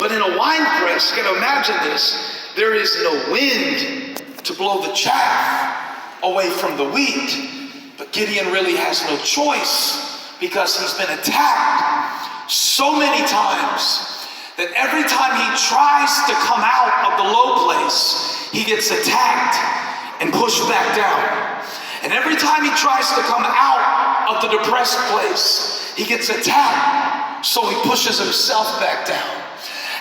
But in a wine press, you gotta imagine this, there is no wind to blow the chaff away from the wheat. But Gideon really has no choice because he's been attacked so many times that every time he tries to come out of the low place, he gets attacked and pushed back down. And every time he tries to come out of the depressed place, he gets attacked, so he pushes himself back down.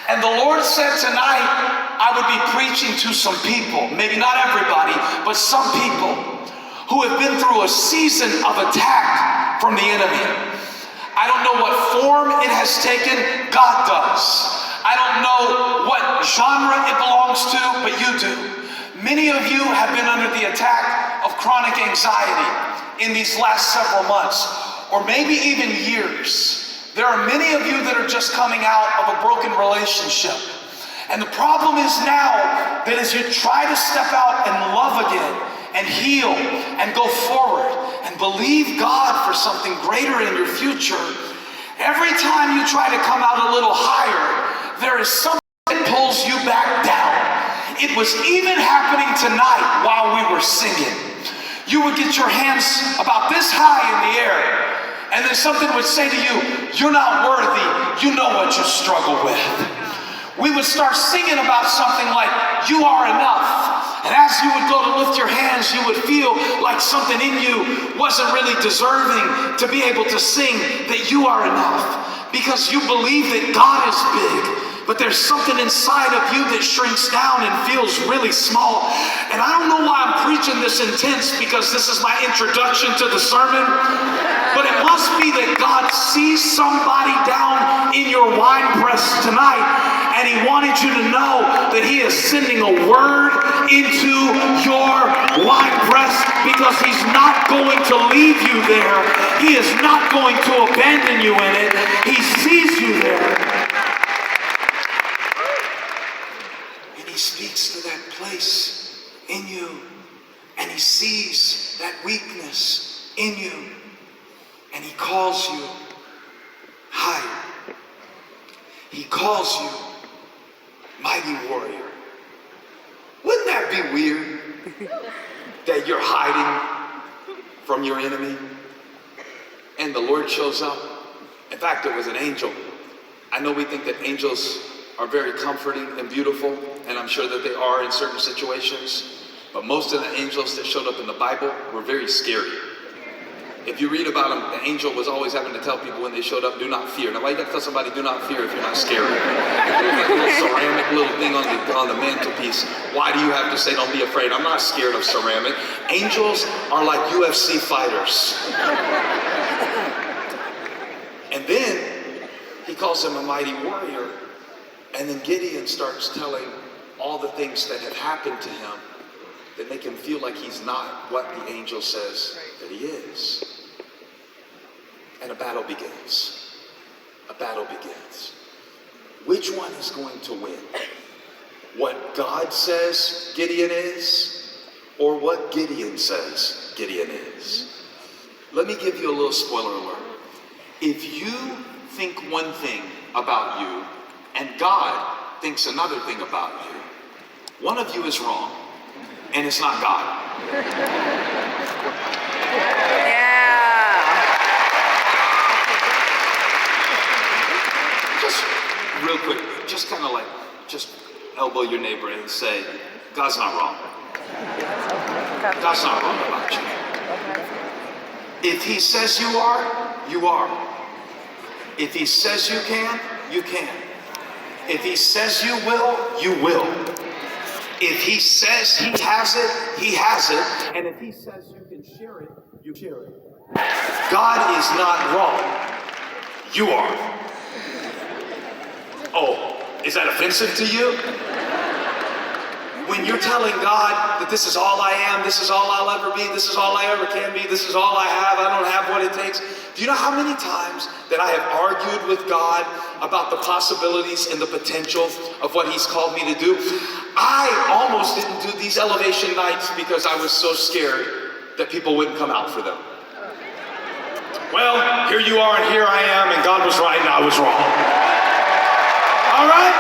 And the Lord said tonight, I would be preaching to some people, maybe not everybody, but some people who have been through a season of attack from the enemy. I don't know what form it has taken, God does. I don't know what genre it belongs to, but you do. Many of you have been under the attack of chronic anxiety in these last several months, or maybe even years. There are many of you that are just coming out of a broken relationship. And the problem is now that as you try to step out and love again and heal and go forward and believe God for something greater in your future, every time you try to come out a little higher, there is something that pulls you back down. It was even happening tonight while we were singing. You would get your hands about this high in the air, and then something would say to you, you're not worthy, you know what you struggle with. We would start singing about something like, you are enough. And as you would go to lift your hands, you would feel like something in you wasn't really deserving to be able to sing that you are enough. Because you believe that God is big. But there's something inside of you that shrinks down and feels really small. And I don't know why I'm preaching this intense, because this is my introduction to the sermon. But it must be that God sees somebody down in your wine press tonight, and he wanted you to know that he is sending a word into your wine press, because he's not going to leave you there. He is not going to abandon you in it. He sees you there. He speaks to that place in you, and he sees that weakness in you, and he calls you higher. He calls you mighty warrior. Wouldn't that be weird that you're hiding from your enemy and the Lord shows up? In fact, it was an angel. I know we think that angels are very comforting and beautiful, and I'm sure that they are in certain situations, but most of the angels that showed up in the Bible were very scary. If you read about them, the angel was always having to tell people when they showed up, do not fear. Now, why you got to tell somebody do not fear if you're not scared? Like a little ceramic little thing on the mantelpiece. Why do you have to say don't be afraid? I'm not scared of ceramic. Angels are like UFC fighters. And then he calls him a mighty warrior. And then Gideon starts telling all the things that have happened to him that make him feel like he's not what the angel says that he is. And a battle begins. A battle begins. Which one is going to win? What God says Gideon is, or what Gideon says Gideon is? Let me give you a little spoiler alert. If you think one thing about you, and God thinks another thing about you, one of you is wrong, and it's not God. Yeah. Just real quick, just kind of like, just elbow your neighbor and say, God's not wrong. God's not wrong about you. If he says you are, you are. If he says you can, you can. If he says you will, you will. If he says he has it, he has it. And if he says you can share it, you share it. God is not wrong. You are. Oh, is that offensive to you? When you're telling God that this is all I am, this is all I'll ever be, this is all I ever can be, this is all I have, I don't have what it takes. Do you know how many times that I have argued with God about the possibilities and the potential of what he's called me to do? I almost didn't do these elevation nights because I was so scared that people wouldn't come out for them. Well, here you are and here I am, and God was right and I was wrong. All right?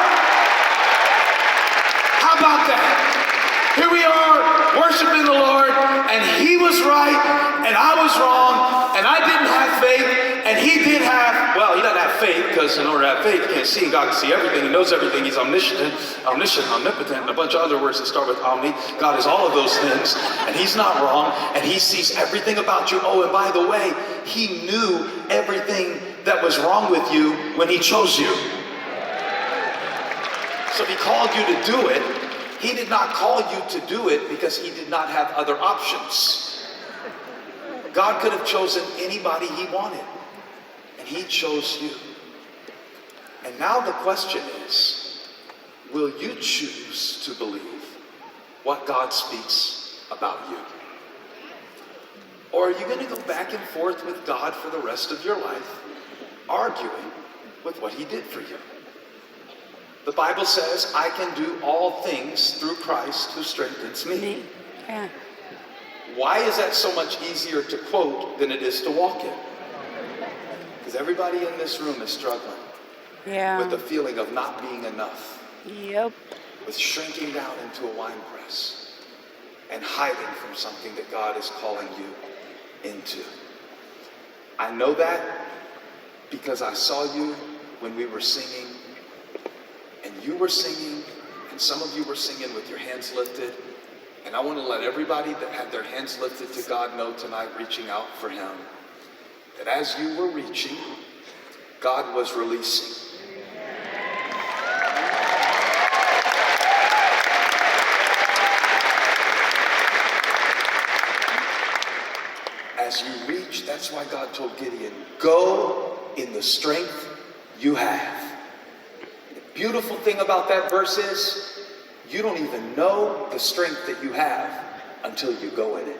and I was wrong, and I didn't have faith, and he did have, well, he doesn't have faith, because in order to have faith, you can't see, and God can see everything, he knows everything, he's omniscient, omnipotent, and a bunch of other words that start with omni. God is all of those things, and he's not wrong, and he sees everything about you. Oh, and by the way, he knew everything that was wrong with you when he chose you. So if he called you to do it, he did not call you to do it because he did not have other options. God could have chosen anybody he wanted, and he chose you. And now the question is, will you choose to believe what God speaks about you? Or are you going to go back and forth with God for the rest of your life, arguing with what he did for you? The Bible says, I can do all things through Christ who strengthens me. Yeah. Why is that so much easier to quote than it is to walk in? Because everybody in this room is struggling with the feeling of not being enough. Yep. With shrinking down into a wine press and hiding from something that God is calling you into. I know that because I saw you when we were singing, and you were singing, and some of you were singing with your hands lifted. And I want to let everybody that had their hands lifted to God know tonight, reaching out for him, that as you were reaching, God was releasing. As you reach, that's why God told Gideon, go in the strength you have. The beautiful thing about that verse is, you don't even know the strength that you have until you go in it.